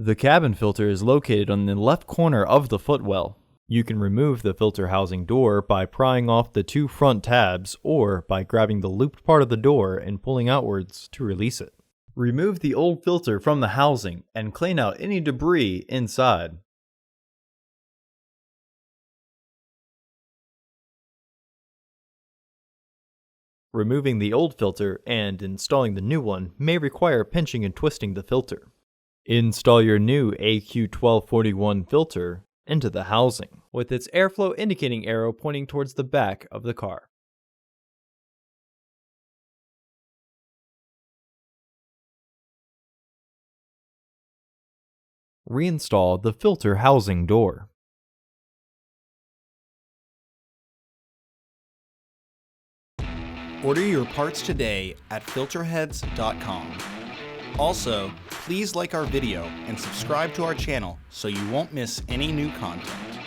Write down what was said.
The cabin filter is located on the left corner of the footwell. You can remove the filter housing door by prying off the two front tabs or by grabbing the looped part of the door and pulling outwards to release it. Remove the old filter from the housing and clean out any debris inside. Removing the old filter and installing the new one may require pinching and twisting the filter. Install your new AQ1241 filter into the housing, with its airflow indicating arrow pointing towards the back of the car. Reinstall the filter housing door. Order your parts today at filterheads.com. Also, please like our video and subscribe to our channel so you won't miss any new content.